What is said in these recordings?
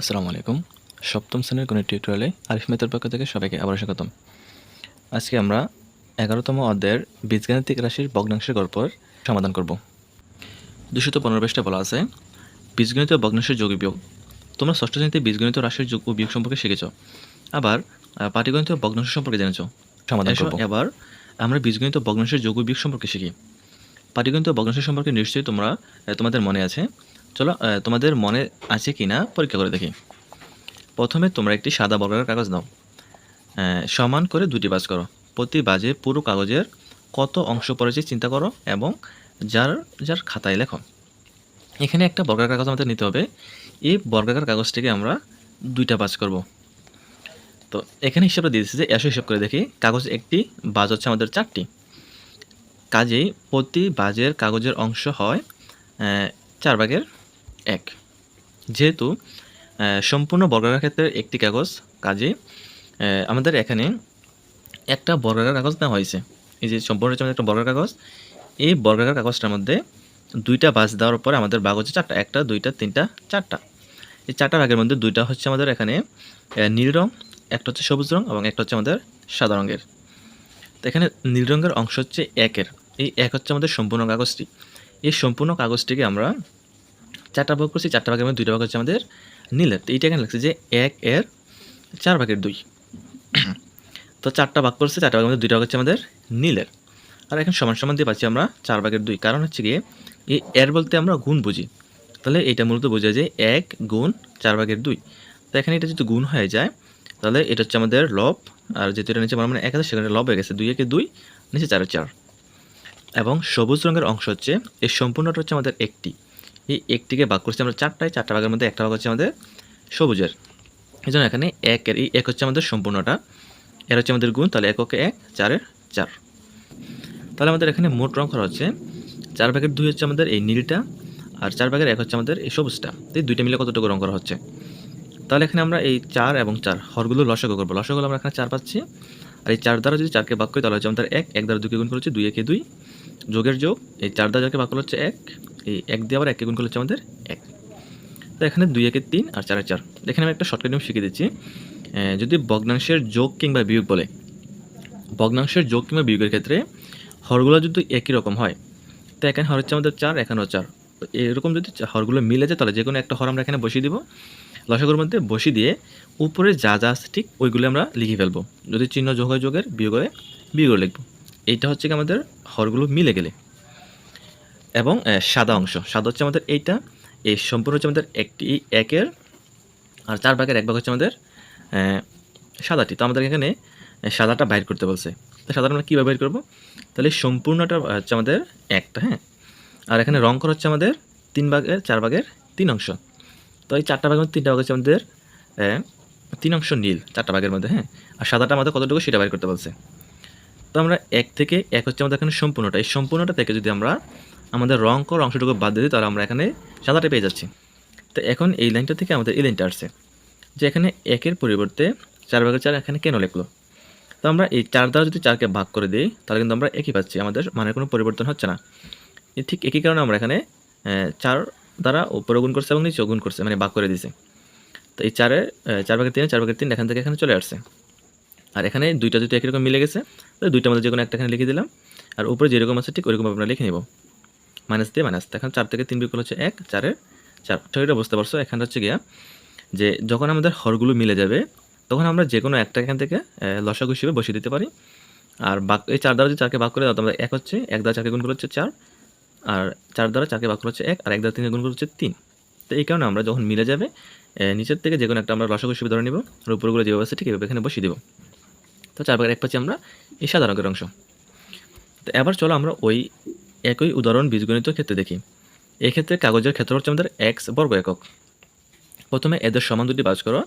আসসালামু আলাইকুম। সপ্তম শ্রেণীর গণিত টিউটোরিয়ালে আরিফ মেথের পক্ষ থেকে সবাইকে আবার স্বাগতম। আজকে আমরা 11তম অধ্যায়ের বীজগাণিতিক রাশির ভগ্নাংশের গল্পের সমাধান করব। 215 পৃষ্ঠায় বলা আছে বীজগণিত ও ভগ্নাংশের যোগ বিয়োগ। তোমরা ষষ্ঠ শ্রেণীতে বীজগণিত রাশির যোগ ও বিয়োগ সম্পর্কে শিখেছ। আবার পাটিগণিত ও ভগ্নাংশ সম্পর্কে জেনেছ। সমাধান করব। এবার আমরা বীজগণিত ও ভগ্নাংশের যোগ ও বিয়োগ সম্পর্কে শিখি। পাটিগণিত ও ভগ্নাংশ সম্পর্কে নিশ্চয়ই তোমাদের মনে আছে। চলো তোমাদের মনে আছে কিনা পরীক্ষা করে দেখি। প্রথমে তোমরা একটি সাদা বর্গাকার কাগজ নাও, সমান করে দুটি ভাঁজ করো। প্রতি ভাঁজে পুরো কাগজের কত অংশ পড়েছে চিন্তা করো এবং যার যার খাতায় লেখো। এখানে একটা বর্গাকার কাগজ আমাদের নিতে হবে। এই বর্গাকার কাগজটিকে আমরা দুইটা ভাঁজ করব। তো এখানে হিসাবটা দিয়ে দিচ্ছি যে হিসাব করে দেখি কাগজ একটি, ভাঁজ হচ্ছে আমাদের 4টি। কাজেই প্রতি ভাঁজের কাগজের অংশ হয় 4/1। যেহেতু সম্পূর্ণ বর্গাকার ক্ষেত্রে একটি কাগজ, কাজে আমাদের এখানে একটা বর্গাকার কাগজ নেওয়া হয়েছে। এই যে সম্পূর্ণ হচ্ছে একটা বর্গাকার কাগজ। এই বর্গাকার কাগজটার মধ্যে দুইটা ভাঁজ দেওয়ার পরে আমাদের ভাগ হচ্ছে 4টা। 1টা 2টা 3টা 4টা। এই 4টা ভাগের মধ্যে 2টা হচ্ছে আমাদের এখানে নীল রং, একটা হচ্ছে সবুজ রং এবং একটা হচ্ছে আমাদের সাদা রঙের। তো এখানে নীল রঙের অংশ হচ্ছে 1-এর। এই 1 হচ্ছে আমাদের সম্পূর্ণ কাগজটি। এই সম্পূর্ণ কাগজটিকে আমরা 4টা ভাগ করছি। 4টা ভাগের মধ্যে 2টা ভাগ হচ্ছে আমাদের নীলের। তো এইটা এখানে লাগছে যে 1-এর 4/2। তো 4টা ভাগ করছে, 4টা ভাগের মধ্যে 2টা ভাগ হচ্ছে আমাদের নীলের। আর এখন সমান সমান দিয়ে পাচ্ছি আমরা 4/2। কারণ হচ্ছে গিয়ে এই এর বলতে আমরা গুণ বুঝি। তাহলে এটা মূলত বোঝায় যে 1 গুণ 4/2। তো এখানে এটা যদি গুণ হয়ে যায় তাহলে এটা হচ্ছে আমাদের লব। আর যেহেতু এটা নিচে মানে 1 আছে সেখানে লব হয়ে গেছে। 2-এ 2, নিচে 4-এ 4। এবং সবুজ রঙের অংশ হচ্ছে এই সম্পূর্ণটা হচ্ছে আমাদের একটি। এই একটিকে ভাগ করছি আমরা 4টায়। 4টা ভাগের মধ্যে একটা ভাগ হচ্ছে আমাদের সবুজের। এই জন্য এখানে 1-এর এই 1 হচ্ছে আমাদের সম্পূর্ণটা, এর হচ্ছে আমাদের গুণ। তাহলে 1-এ 1, 4-এ 4। তাহলে আমাদের এখানে মোট রং করা হচ্ছে 4/2 হচ্ছে আমাদের এই নীলটা, আর 4/1 হচ্ছে আমাদের এই সবুজটা। এই দুইটা মিলে কতটুকু রং করা হচ্ছে। তাহলে এখানে আমরা এই 4 এবং 4 হরগুলো লসাগু করবো। লসাগু আমরা এখানে 4 পাচ্ছি। আর এই 4 দ্বারা যদি 4কে ভাগ করি তাহলে হচ্ছে আমাদের 1, 1 দ্বারা 2কে গুণ করলে হচ্ছে 2-এ 2, যোগের যোগ। এই 4 দ্বারা 4কে ভাগ করলে হচ্ছে 1, এই 1 দিয়ে আবার 1কে গুণ করলে হচ্ছে আমাদের 1। তো এখানে 2-এ 3 আর 4-এ 4। এখানে আমি একটা শর্টকাট নিয়ম শিখিয়ে দিচ্ছি। যদি ভগ্নাংশের যোগ কিংবা বিয়োগ বলে, ভগ্নাংশের যোগ কিংবা বিয়োগের ক্ষেত্রে হরগুলো যদি একই রকম হয়, তো এখানে হর হচ্ছে আমাদের 4, এখানেও 4। এরকম যদি হরগুলো মিলে যায় তাহলে যে কোনো একটা হর আমরা এখানে বসিয়ে দিব। লসাগুর মধ্যে বসিয়ে দিয়ে উপরে যা যা আছে ঠিক ওইগুলো আমরা লিখে ফেলবো। যদি চিহ্ন যোগ হয় যোগের, বিয়োগ হয় বিয়োগের লিখবো। এইটা হচ্ছে কি আমাদের হরগুলো মিলে গেলে। এবং সাদা অংশ, সাদা হচ্ছে আমাদের এইটা। এই সম্পূর্ণ হচ্ছে আমাদের একটি 1-এর আর 4/1 হচ্ছে আমাদের সাদাটি। তো আমাদের এখানে সাদাটা বাইর করতে বলছে। তো সাদাটা আমরা কীভাবে বাইর করবো? তাহলে সম্পূর্ণটা হচ্ছে আমাদের একটা, হ্যাঁ। আর এখানে রং করা হচ্ছে আমাদের 4/3 অংশ। তো এই 4টা ভাগের মধ্যে 3টা ভাগ হচ্ছে আমাদের 3 অংশ নীল 4টা ভাগের মধ্যে, হ্যাঁ। আর সাদাটা আমাদের কতটুকু সেটা বাইর করতে বলছে। তো আমরা 1 থেকে 1 হচ্ছে আমাদের এখানে সম্পূর্ণটা। এই সম্পূর্ণটা থেকে যদি আমরা আমাদের রং করা অংশটুকু বাদ দিয়ে দিই তাহলে আমরা এখানে সাদাটা পেয়ে যাচ্ছি। তো এখন এই লাইনটা থেকে আমাদের এই লাইনটা আসছে যে এখানে 1-এর পরিবর্তে 4/4 এখানে কেন লিখলো? তো আমরা এই 4 দ্বারা যদি 4কে ভাগ করে দিই তাহলে কিন্তু আমরা একই পাচ্ছি, আমাদের মানের কোনো পরিবর্তন হচ্ছে না। ঠিক একই কারণে আমরা এখানে 4 দ্বারা উপরে গুণ করছে এবং নিচেও গুণ করছে, মানে ভাগ করে দিয়েছে। তো এই 4/3 4/3 এখান থেকে এখানে চলে আসছে। আর এখানে দুইটা যদি একই রকম মিলে গেছে তাহলে দুইটার মধ্যে যে কোনো একটা এখানে লিখে দিলাম। আর উপরে যেরকম আছে ঠিক ওইরকম আমরা লিখে নেব, মাইনাস দিয়ে মাইনাস। এখন 4 থেকে 3 বিয়োগ করলে হচ্ছে 1, 4-এর 4। এটা বুঝতে পারছো? এখানে হচ্ছে গিয়া যে যখন আমাদের হরগুলো মিলে যাবে তখন আমরা যে কোনো একটা এখান থেকে লসাগু হিসেবে বসিয়ে দিতে পারি। আর এই 4 দ্বারা যদি 4কে ভাগ করে দাও আমরা 1 হচ্ছে, 1 দ্বারা 4কে গুণ করলে হচ্ছে 4, আর 4 দ্বারা 4কে ভাগ করলে হচ্ছে 1, আর 1 দ্বারা 3কে গুণ করলে হচ্ছে 3। তো এই কারণে আমরা যখন মিলে যাবে নিচের থেকে যে কোনো একটা আমরা লসাগু হিসেবে ধরে নিব, আর উপরগুলো যেভাবে আছে ঠিক এভাবে এখানে বসিয়ে দেবো। তো 4/1 পাচ্ছি আমরা এই সাদা রঙের অংশ। তো এবার চলো আমরা ওই একই উদাহরণ বীজগণিত ক্ষেত্রে দেখি। এক্ষেত্রে কাগজের ক্ষেত্র হচ্ছে আমাদের x বর্গ একক। প্রথমে এদের সমান দুটি ভাঁজ করো।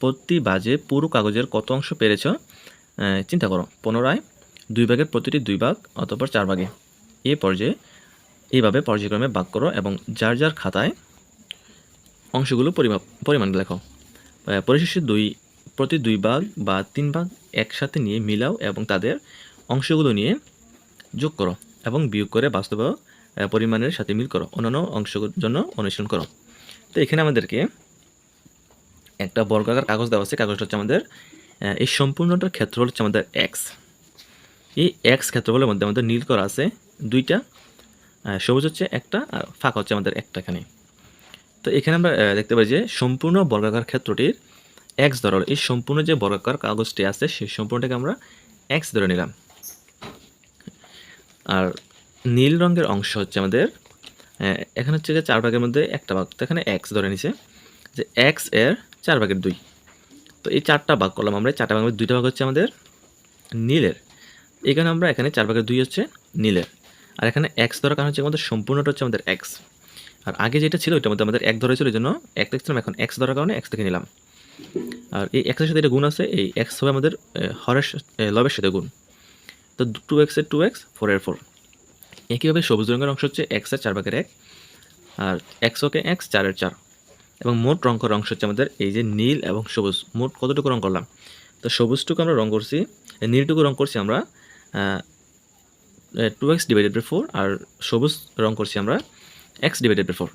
প্রতি ভাঁজে পুরো কাগজের কত অংশ পেরেছ চিন্তা করো। পুনরায় 2 ভাগের প্রতিটি 2 ভাগ অতঃপর 4 ভাগে। এই পর্যায়ে এইভাবে পর্যায়ক্রমে ভাগ করো এবং যার যার খাতায় অংশগুলো পরিমাণ লেখো। পরিশেষে প্রতি 2 ভাগ বা 3 ভাগ একসাথে নিয়ে মিলাও এবং তাদের অংশগুলো নিয়ে যোগ করো এবং বিয়োগ করে বাস্তব পরিমাণের সাথে মিল করো। অন্যান্য অংশের জন্য অনুশীলন করো। তো এখানে আমাদেরকে একটা বর্গাকার কাগজ দেওয়া আছে, কাগজটা হচ্ছে আমাদের এই সম্পূর্ণটার ক্ষেত্রফল হচ্ছে আমাদের এক্স। এই এক্স ক্ষেত্রফলের মধ্যে আমাদের নীল করা আছে দুইটা, সবুজ হচ্ছে একটা, আর ফাঁকা হচ্ছে আমাদের একটা এখানে। তো এখানে আমরা দেখতে পাই যে সম্পূর্ণ বর্গাকার ক্ষেত্রটির এক্স ধরল, এই সম্পূর্ণ যে বর্গাকার কাগজটি আছে সেই সম্পূর্ণটাকে আমরা এক্স ধরে নিলাম। আর নীল রঙের অংশ হচ্ছে আমাদের এখানে হচ্ছে যে 4 ভাগের মধ্যে একটা ভাগ, তো এখানে এক্স ধরে নিছে যে এক্স এর 4 ভাগের 2। তো এই 4টা ভাগ করলাম আমরা, 4টা ভাগের 2টা ভাগ হচ্ছে আমাদের নীলের। এখানে আমরা এখানে 4 ভাগের 2 হচ্ছে নীলের, আর এখানে এক্স ধরার কারণ হচ্ছে আমাদের সম্পূর্ণটা হচ্ছে আমাদের এক্স। আর আগে যেটা ছিল ওইটার মধ্যে আমাদের এক ধরেছিল, এই জন্য এক লিখছিলাম, এখন এক্স ধরার কারণে এক্স থেকে নিলাম। আর এই এক্সের সাথে এটা গুণ আছে, এই এক্স হবে আমাদের হরের লবের সাথে গুণ। তো 2x এর 2x, 4 এর 4। একইভাবে সবুজ রঙের অংশ হচ্ছে এক্স এর 4 ভাগের 1, আর এক্স ওকে এক্স 4 এর 4। এবং মোট রং করার অংশ হচ্ছে আমাদের এই যে নীল এবং সবুজ, মোট কতটুকু রং করলাম। তো সবুজটুকু আমরা রং করছি, নীলটুকু রং করছি আমরা 2x ডিভাইডেড বাই 4, আর সবুজ রং করছি আমরা x ডিভাইডেড বাই 4।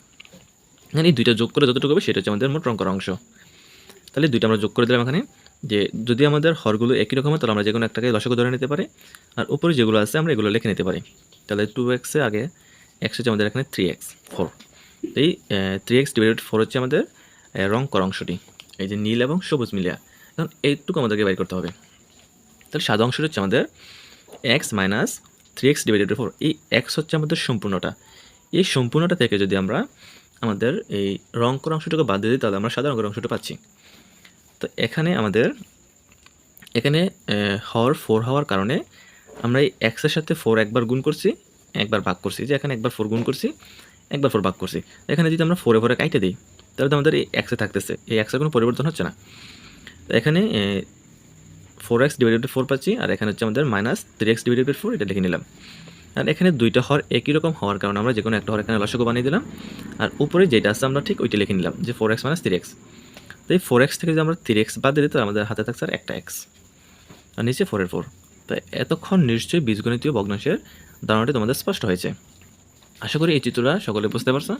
মানে এই দুইটা যোগ করে যতটুকু হবে সেটা হচ্ছে আমাদের মোট রং করা অংশ। তাহলে দুইটা আমরা যোগ করে দিলাম এখানে, যে যদি আমাদের হরগুলো একই রকম হয় তাহলে আমরা যে কোনো একটাকে লসাগু ধরে নিতে পারি, আর উপরে যেগুলো আছে আমরা এগুলো লিখে নিতে পারি। তাহলে 2x এর আগে x হচ্ছে আমাদের এখানে 3x 4। এই 3x ডিভাইডেড 4 হচ্ছে আমাদের রং করা অংশটি, এই যে নীল এবং সবুজ মিলিয়া। এখন এইটুকু আমাদেরকে বের করতে হবে। তাহলে সাদা অংশটি হচ্ছে আমাদের x minus 3x divided by 4। এই x হচ্ছে আমাদের সম্পূর্ণটা, এই সম্পূর্ণটা থেকে যদি আমরা আমাদের এই রং করা অংশটাকে বাদ দিয়ে দিই তাহলে আমরা সাদা রঙের অংশটা পাচ্ছি। তো এখানে আমাদের এখানে হর 4 হওয়ার কারণে আমরা এই এক্সের সাথে 4 একবার গুণ করছি, একবার ভাগ করছি, যে এখানে একবার 4 গুণ করছি, একবার 4 ভাগ করছি। এখানে যদি আমরা 4 এ 4 কাইটে দিই তাহলে তো আমাদের এই এক্সে থাকতেছে, এই এক্সের কোনো পরিবর্তন হচ্ছে না। তো এখানে 4x ডিভাইডেড বাই 4 পাচ্ছি, আর এখানে হচ্ছে আমাদের মাইনাস 3x ডিভাইডেড বাই 4, এটা লিখে নিলাম। আর এখানে দুইটা হর একই রকম হওয়ার কারণে আমরা যে কোনো একটা হর এখানে লসাগু বানিয়ে দিলাম, আর উপরে যেটা আছে আমরা ঠিক ওইটা লিখে নিলাম, যে 4x মাইনাস 3x। তো এই 4x থেকে যদি আমরা 3x বাদ দিই তো আমাদের হাতে থাকছে আর একটা x, আর নিচে 4 এর 4। তো এতক্ষণ নিশ্চয়ই বীজগণিতীয় ভগ্নাংশের ধারণাটি তোমাদের স্পষ্ট হয়েছে। আশা করি এই চিত্রটা সকলে বুঝতে পারছো।